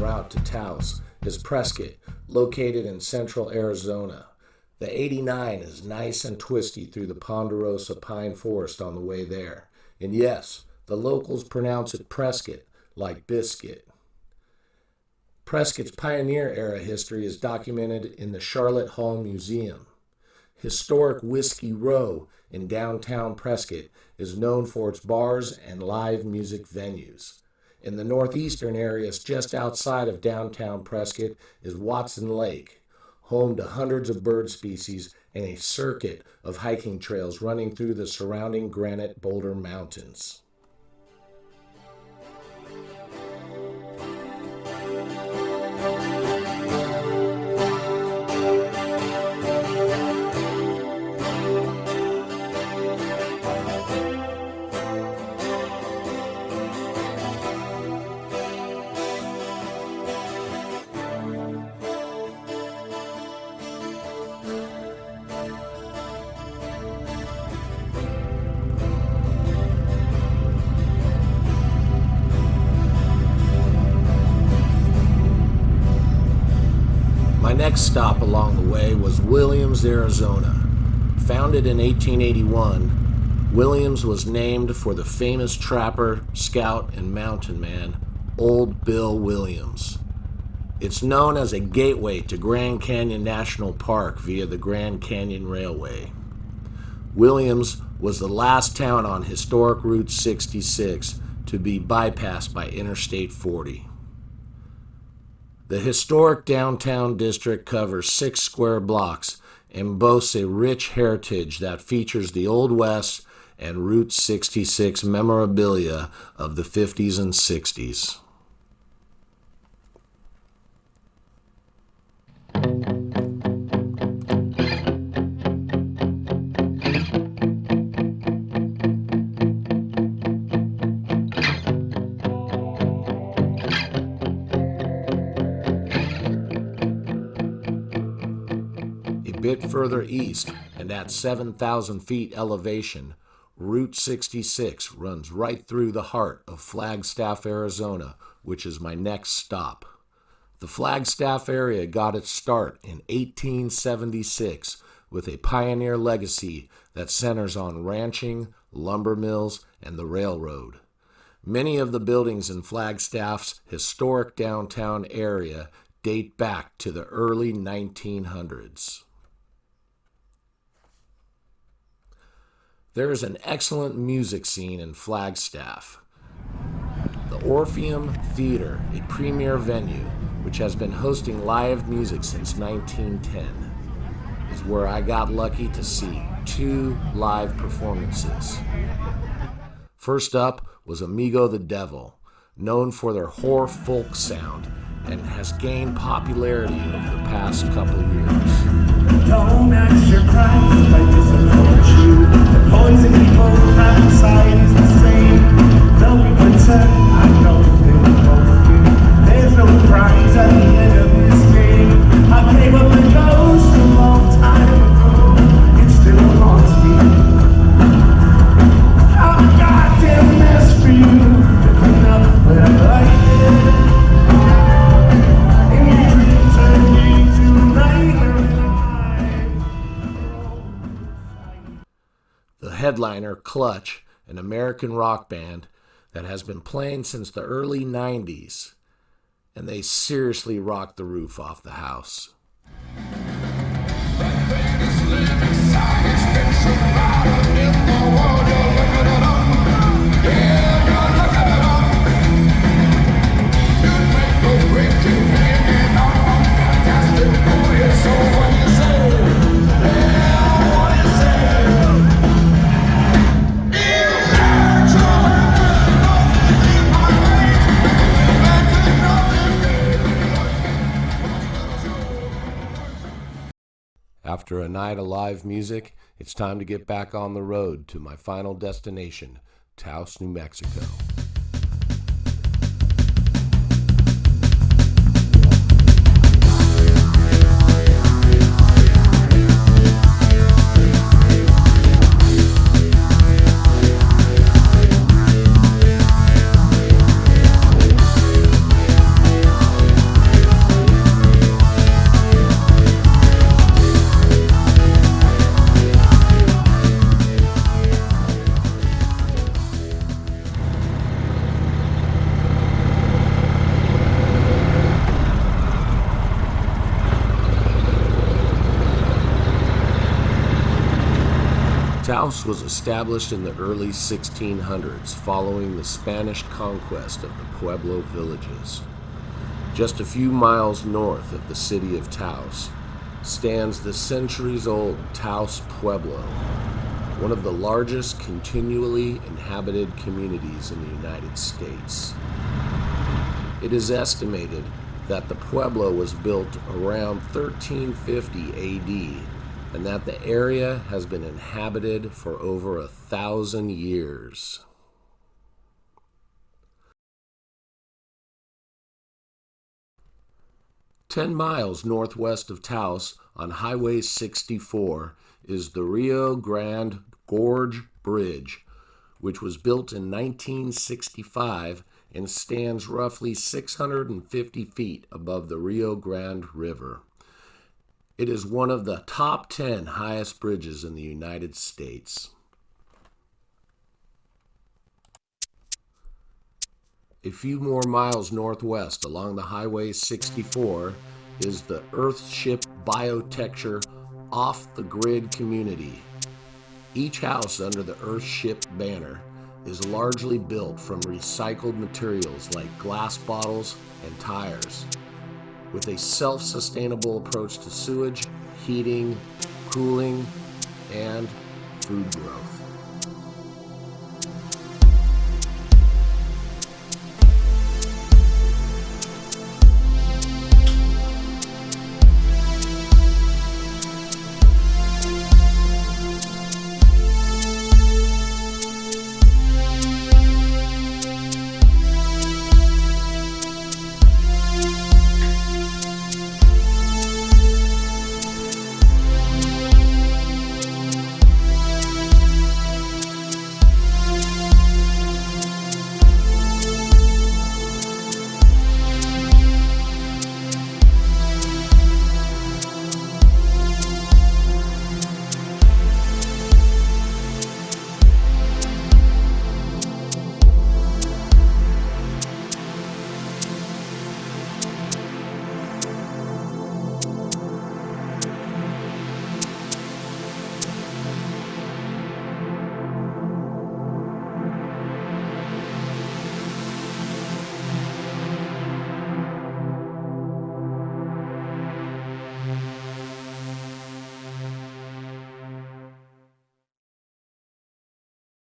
route to Taos is Presoctt, located in central Arizona. The 89 is nice and twisty through the ponderosa pine forest on the way there. And yes, the locals pronounce it Presoctt, like biscuit. Prescott's pioneer-era history is documented in the Charlotte Hall Museum. Historic Whiskey Row in downtown Presoctt is known for its bars and live music venues. In the northeastern areas just outside of downtown Presoctt is Watson Lake, home to hundreds of bird species and a circuit of hiking trails running through the surrounding granite boulder mountains. My next stop along the way was Williams, Arizona. Founded in 1881, Williams was named for the famous trapper, scout, and mountain man, Old Bill Williams. It's known as a gateway to Grand Canyon National Park via the Grand Canyon Railway. Williams was the last town on historic Route 66 to be bypassed by Interstate 40. The historic downtown district covers 6 square blocks and boasts a rich heritage that features the Old West and Route 66 memorabilia of the 50s and 60s. Bit further east and at 7,000 feet elevation, Route 66 runs right through the heart of Flagstaff, Arizona, which is my next stop. The Flagstaff area got its start in 1876 with a pioneer legacy that centers on ranching, lumber mills, and the railroad. Many of the buildings in Flagstaff's historic downtown area date back to the early 1900s. There is an excellent music scene in Flagstaff. The Orpheum Theater, a premier venue which has been hosting live music since 1910, is where I got lucky to see 2 live performances. First up was Amigo the Devil, known for their horror folk sound and has gained popularity over the past couple years. Don't ask your crimes, I disappoint you. The poison people have inside is the same. Though we pretend I know they both do. There's no prize at the end of this game. I gave up the ghost a long time ago. It still haunts me. I'm a goddamn mess for you. Looking up, but I like it. The headliner, Clutch, an American rock band that has been playing since the early 90s, and they seriously rocked the roof off the house. After a night of live music, it's time to get back on the road to my final destination, Taos, New Mexico. Taos was established in the early 1600s following the Spanish conquest of the Pueblo villages. Just a few miles north of the city of Taos stands the centuries-old Taos Pueblo, one of the largest continually inhabited communities in the United States. It is estimated that the Pueblo was built around 1350 AD and that the area has been inhabited for over 1,000 years. "10 miles northwest of Taos on Highway 64 is the Rio Grande Gorge Bridge, which was built in 1965 and stands roughly 650 feet above the Rio Grande River. It is one of the top 10 highest bridges in the United States. A few more miles northwest along the Highway 64 is the Earthship Biotecture off-the-grid community. Each house under the Earthship banner is largely built from recycled materials like glass bottles and tires, with a self-sustainable approach to sewage, heating, cooling, and food growth.